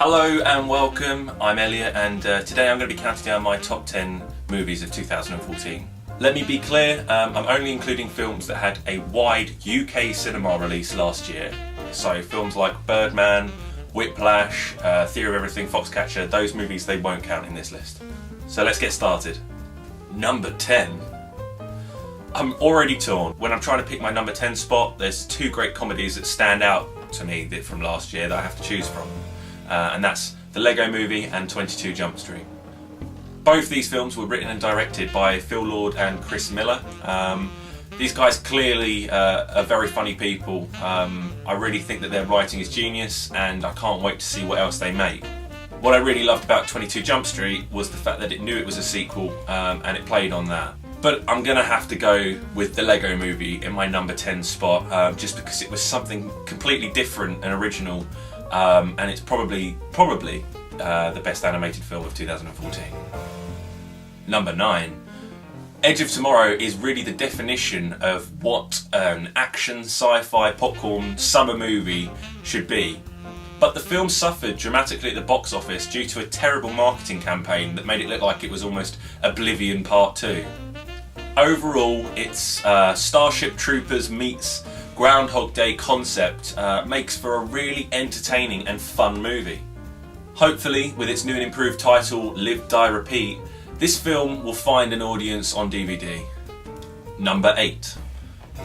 Hello and welcome, I'm Elliott and today I'm going to be counting down my top 10 movies of 2014. Let me be clear, I'm only including films that had a wide UK cinema release last year. So films like Birdman, Whiplash, Theory of Everything, Foxcatcher, those movies they won't count in this list. So let's get started. Number 10. I'm already torn. When I'm trying to pick my number 10 spot, there's two great comedies that stand out to me from last year that I have to choose from. And that's The Lego Movie and 22 Jump Street. Both these films were written and directed by Phil Lord and Chris Miller. These guys clearly are very funny people. I really think that their writing is genius and I can't wait to see what else they make. What I really loved about 22 Jump Street was the fact that it knew it was a sequel and it played on that. But I'm going to have to go with The Lego Movie in my number 10 spot just because it was something completely different and original and it's probably the best animated film of 2014. Number 9. Edge of Tomorrow is really the definition of what an action, sci-fi, popcorn, summer movie should be. But the film suffered dramatically at the box office due to a terrible marketing campaign that made it look like it was almost Oblivion Part 2. Overall, its Starship Troopers meets Groundhog Day concept makes for a really entertaining and fun movie. Hopefully, with its new and improved title, Live, Die, Repeat, this film will find an audience on DVD. Number 8.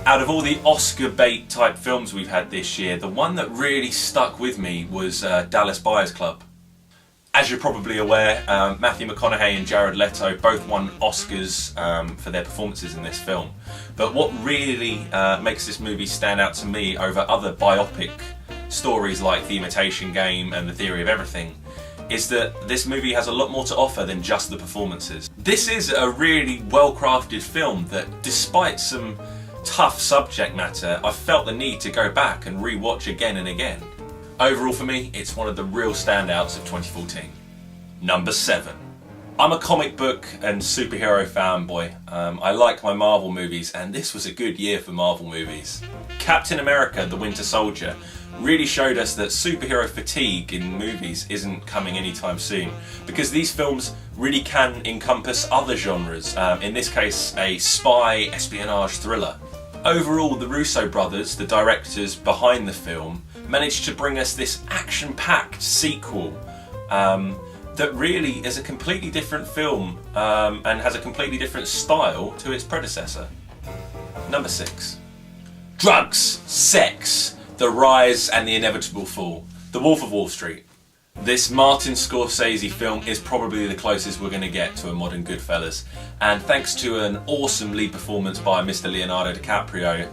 Out of all the Oscar bait type films we've had this year, the one that really stuck with me was Dallas Buyers Club. As you're probably aware, Matthew McConaughey and Jared Leto both won Oscars for their performances in this film. But what really makes this movie stand out to me over other biopic stories like The Imitation Game and The Theory of Everything is that this movie has a lot more to offer than just the performances. This is a really well-crafted film that, despite some tough subject matter, I felt the need to go back and re-watch again and again. Overall for me, it's one of the real standouts of 2014. Number 7. I'm a comic book and superhero fanboy. I like my Marvel movies and this was a good year for Marvel movies. Captain America: The Winter Soldier really showed us that superhero fatigue in movies isn't coming anytime soon because these films really can encompass other genres, in this case a spy espionage thriller. Overall, the Russo brothers, the directors behind the film, managed to bring us this action-packed sequel that really is a completely different film and has a completely different style to its predecessor. Number 6. Drugs, sex, the rise and the inevitable fall. The Wolf of Wall Street. This Martin Scorsese film is probably the closest we're going to get to a modern Goodfellas, and thanks to an awesome lead performance by Mr. Leonardo DiCaprio,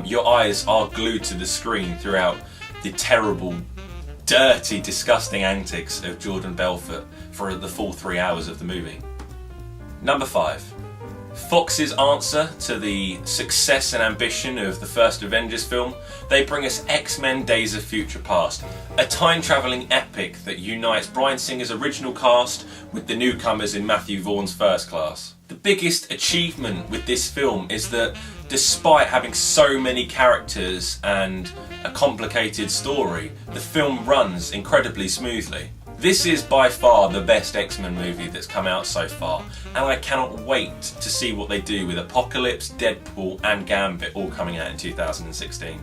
your eyes are glued to the screen throughout the terrible, dirty, disgusting antics of Jordan Belfort for the full 3 hours of the movie. Number 5. Fox's answer to the success and ambition of the first Avengers film, they bring us X-Men Days of Future Past, a time-travelling epic that unites Bryan Singer's original cast with the newcomers in Matthew Vaughn's First Class. The biggest achievement with this film is that despite having so many characters and a complicated story, the film runs incredibly smoothly. This is by far the best X-Men movie that's come out so far, and I cannot wait to see what they do with Apocalypse, Deadpool and Gambit all coming out in 2016.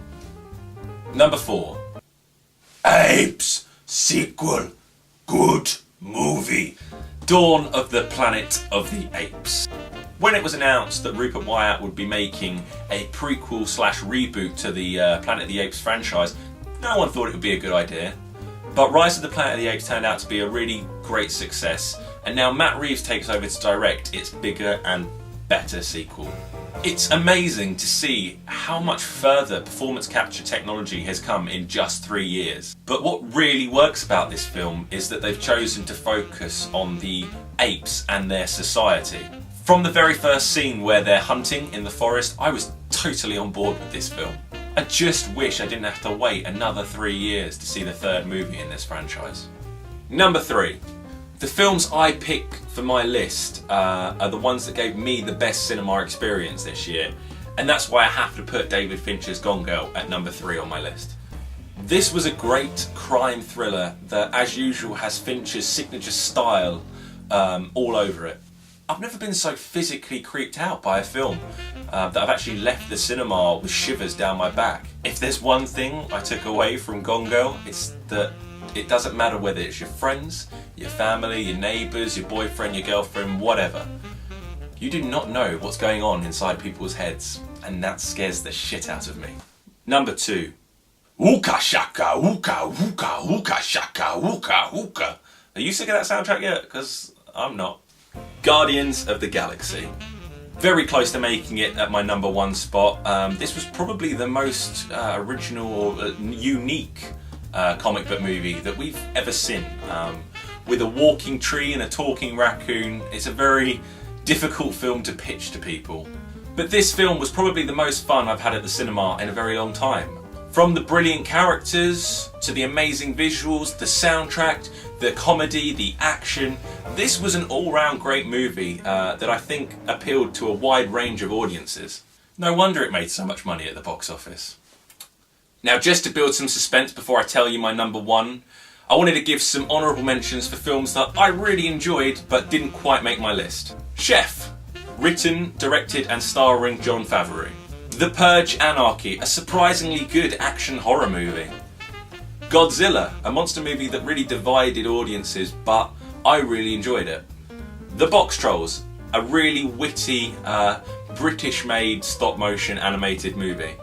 Number 4. Apes sequel. Good movie. Dawn of the Planet of the Apes. When it was announced that Rupert Wyatt would be making a prequel/reboot to the Planet of the Apes franchise, no one thought it would be a good idea. But Rise of the Planet of the Apes turned out to be a really great success, and now Matt Reeves takes over to direct its bigger and better sequel. It's amazing to see how much further performance capture technology has come in just 3 years. But what really works about this film is that they've chosen to focus on the apes and their society. From the very first scene where they're hunting in the forest, I was totally on board with this film. I just wish I didn't have to wait another 3 years to see the third movie in this franchise. Number 3. The films I pick for my list are the ones that gave me the best cinema experience this year, and that's why I have to put David Fincher's Gone Girl at number 3 on my list. This was a great crime thriller that, as usual, has Fincher's signature style all over it. I've never been so physically creeped out by a film that I've actually left the cinema with shivers down my back. If there's one thing I took away from Gone Girl, it's that it doesn't matter whether it's your friends, your family, your neighbours, your boyfriend, your girlfriend, whatever. You do not know what's going on inside people's heads, and that scares the shit out of me. Number 2. Ooka shaka, ooka, ooka, ooka shaka, ooka, ooka. Are you sick of that soundtrack yet? Because I'm not. Guardians of the Galaxy. Very close to making it at my number 1 spot. This was probably the most original or unique comic book movie that we've ever seen. With a walking tree and a talking raccoon, it's a very difficult film to pitch to people. But this film was probably the most fun I've had at the cinema in a very long time. From the brilliant characters, to the amazing visuals, the soundtrack, the comedy, the action, this was an all-round great movie that I think appealed to a wide range of audiences. No wonder it made so much money at the box office. Now, just to build some suspense before I tell you my number 1, I wanted to give some honourable mentions for films that I really enjoyed but didn't quite make my list. Chef, written, directed and starring Jon Favreau. The Purge: Anarchy, a surprisingly good action horror movie. Godzilla, a monster movie that really divided audiences, but I really enjoyed it. The Box Trolls, a really witty, British-made stop-motion animated movie.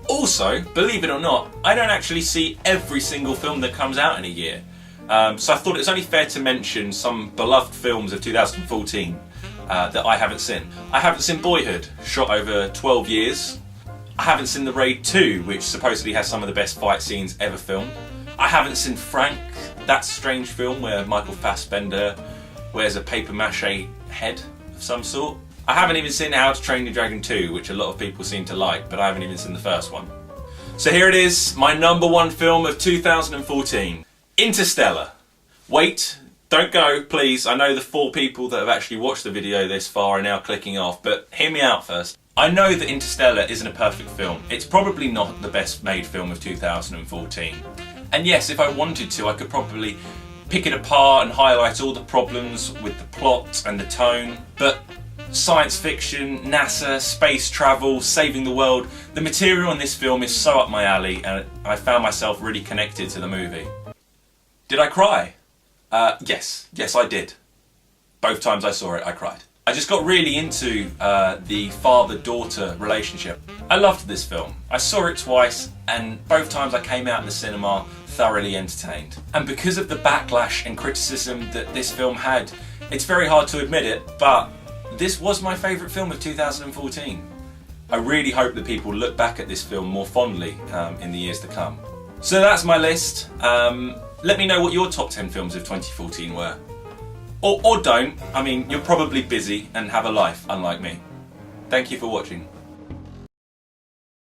Also, believe it or not, I don't actually see every single film that comes out in a year. So I thought it was only fair to mention some beloved films of 2014 that I haven't seen. I haven't seen Boyhood, shot over 12 years. I haven't seen The Raid 2, which supposedly has some of the best fight scenes ever filmed. I haven't seen Frank, that strange film where Michael Fassbender wears a paper mache head of some sort. I haven't even seen How to Train Your Dragon 2, which a lot of people seem to like, but I haven't even seen the first one. So here it is, my number 1 film of 2014. Interstellar. Wait, don't go, please. I know the 4 people that have actually watched the video this far are now clicking off, but hear me out first. I know that Interstellar isn't a perfect film. It's probably not the best made film of 2014. And yes, if I wanted to, I could probably pick it apart and highlight all the problems with the plot and the tone, but science fiction, NASA, space travel, saving the world, the material in this film is so up my alley, and I found myself really connected to the movie. Did I cry? Yes I did. Both times I saw it, I cried. I just got really into the father-daughter relationship. I loved this film. I saw it twice, and both times I came out of the cinema thoroughly entertained. And because of the backlash and criticism that this film had, it's very hard to admit it, but this was my favourite film of 2014. I really hope that people look back at this film more fondly in the years to come. So that's my list. Let me know what your top 10 films of 2014 were. Or don't. I mean, you're probably busy and have a life, unlike me. Thank you for watching.